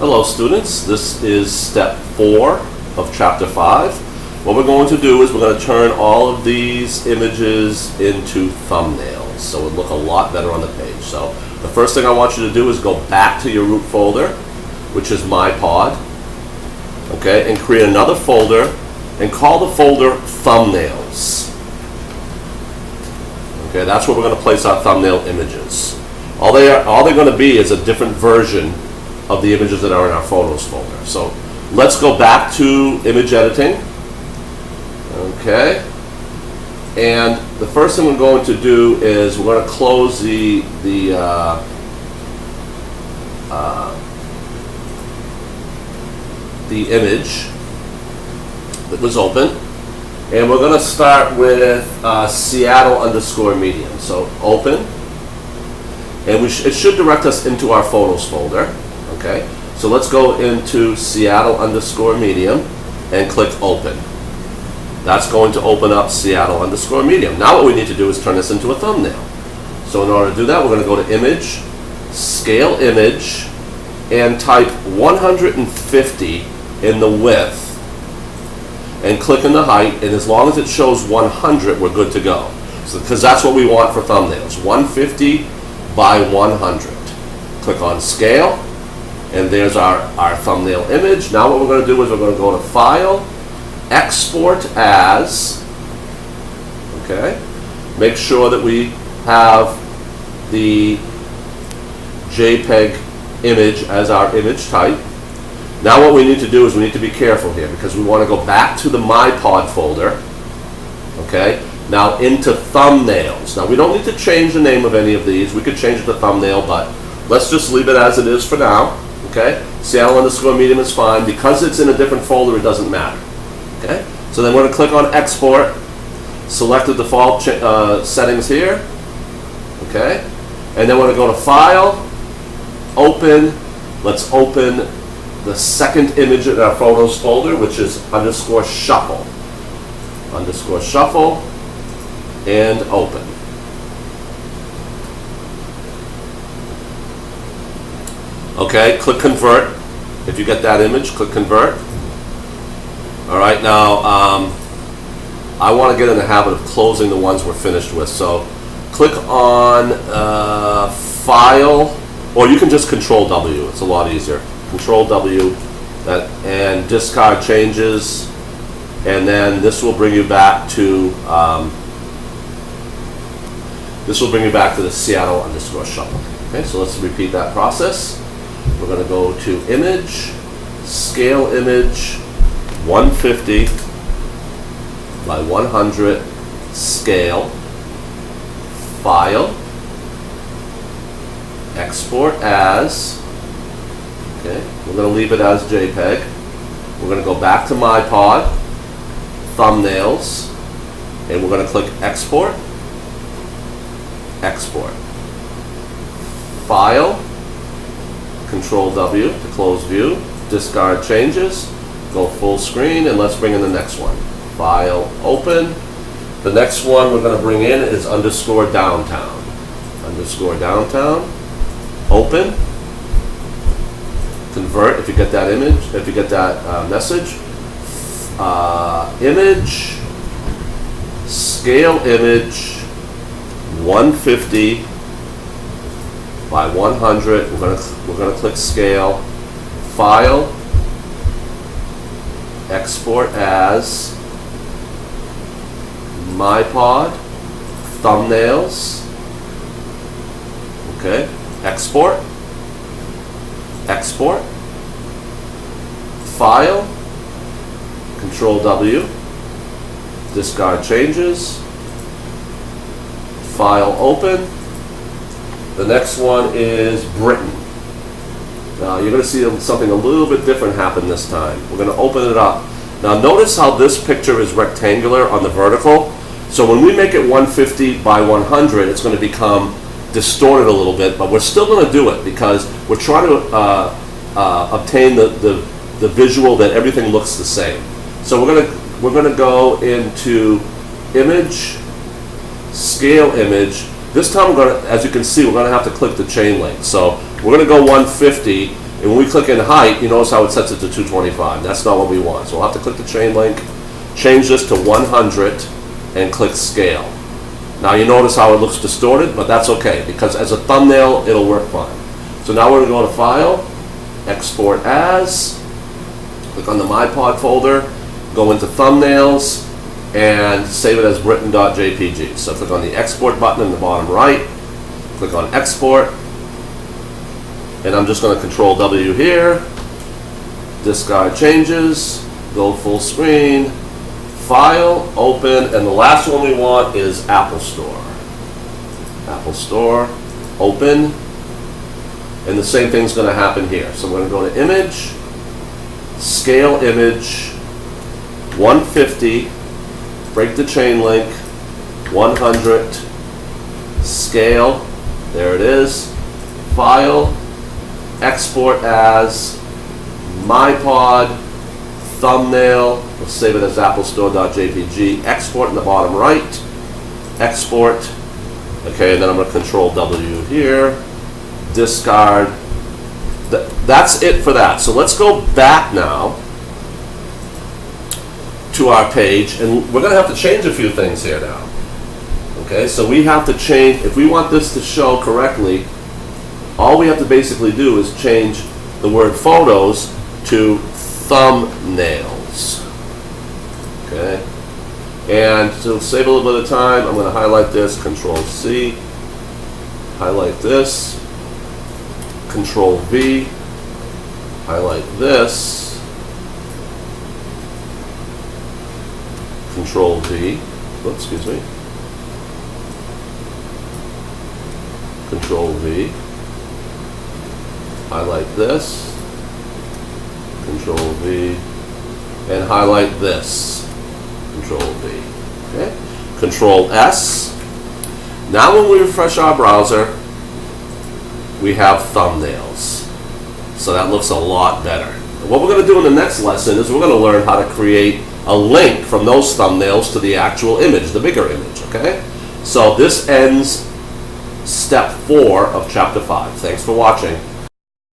Hello students, this is step 4 of chapter 5. What we're going to do is we're going to turn all of these images into thumbnails so it would look a lot better on the page. So the first thing I want you to do is go back to your root folder, which is my pod, okay, and create another folder and call the folder thumbnails. Okay, that's where we're going to place our thumbnail images. All they're going to be is a different version of the images that are in our photos folder. So let's go back to image editing. Okay, and the first thing we're going to do is we're going to close the image that was open, and we're going to start with Seattle_medium. So open, and it should direct us into our photos folder. Okay, so let's go into Seattle_medium and click open. That's going to open up Seattle_medium. Now what we need to do is turn this into a thumbnail. So in order to do that, we're going to go to image, scale image, and type 150 in the width, and click in the height, and as long as it shows 100, we're good to go. So, because that's what we want for thumbnails, 150 by 100. Click on scale, and there's our thumbnail image. Now what we're going to do is we're going to go to File, Export As, okay? Make sure that we have the JPEG image as our image type. Now what we need to do is we need to be careful here because we want to go back to the My Pod folder, okay? Now into thumbnails. Now we don't need to change the name of any of these. We could change it to thumbnail, but let's just leave it as it is for now. Okay, Seattle_medium is fine. Because it's in a different folder, it doesn't matter. Okay, so then we're going to click on export, select the default settings here. Okay, and then we're going to go to File, Open. Let's open the second image in our photos folder, which is _shuffle. _shuffle, and open. Okay, click convert. If you get that image, click convert. All right, now I want to get in the habit of closing the ones we're finished with. So click on File, or you can just Control W. It's a lot easier. Control W, and discard changes, and then this will bring you back to the Seattle_shuffle. Okay, so let's repeat that process. We're going to go to image, scale image, 150 by 100, scale, file, export as, okay, we're going to leave it as JPEG. We're going to go back to My Pod, thumbnails, and we're going to click export, export, file, Control W to close view, discard changes, go full screen, and let's bring in the next one. File, open. The next one we're going to bring in is _downtown. _downtown, open, convert if you get that image, if you get that message. Image, scale image, 150 by 100. We're going to click scale, file, export as, My Pod, thumbnails. Okay, export, export, file, Control W, discard changes, file, open. The next one is Britain. Now you're going to see something a little bit different happen this time. We're going to open it up. Now notice how this picture is rectangular on the vertical. So when we make it 150 by 100, it's going to become distorted a little bit, but we're still going to do it because we're trying to obtain the visual that everything looks the same. So we're going to go into image, scale image. This time, as you can see, we're going to have to click the chain link. So we're going to go 150, And when we click in height, you notice how it sets it to 225. That's not what we want. So we'll have to click the chain link, change this to 100, and click scale. Now you notice how it looks distorted, but that's okay, because as a thumbnail, it'll work fine. So now we're going to go to File, Export As, click on the MyPod folder, go into Thumbnails, and save it as Britain.jpg. So click on the Export button in the bottom right, click on Export, and I'm just going to Control W here, discard changes, go full screen, File, Open, and the last one we want is Apple Store. Apple Store, Open, and the same thing's going to happen here. So we're going to go to Image, Scale Image, 150, break the chain link, 100, Scale, there it is, File, Export As, MyPod, Thumbnail, we'll save it as applestore.jpg, export in the bottom right, export, okay, and then I'm going to Control W here, discard. That's it for that. So let's go back now to our page, and we're going to have to change a few things here now. Okay, so we have to change, if we want this to show correctly, all we have to basically do is change the word photos to thumbnails. Okay, and to save a little bit of time, I'm going to highlight this, Control C, highlight this, Control V, highlight this, Control V, oops, excuse me, Control V, highlight this, Control V, and highlight this, Control V, okay? Control S. Now when we refresh our browser, we have thumbnails. So that looks a lot better. And what we're going to do in the next lesson is we're going to learn how to create a link from those thumbnails to the actual image, the bigger image, okay? So this ends step 4 of chapter 5. Thanks for watching.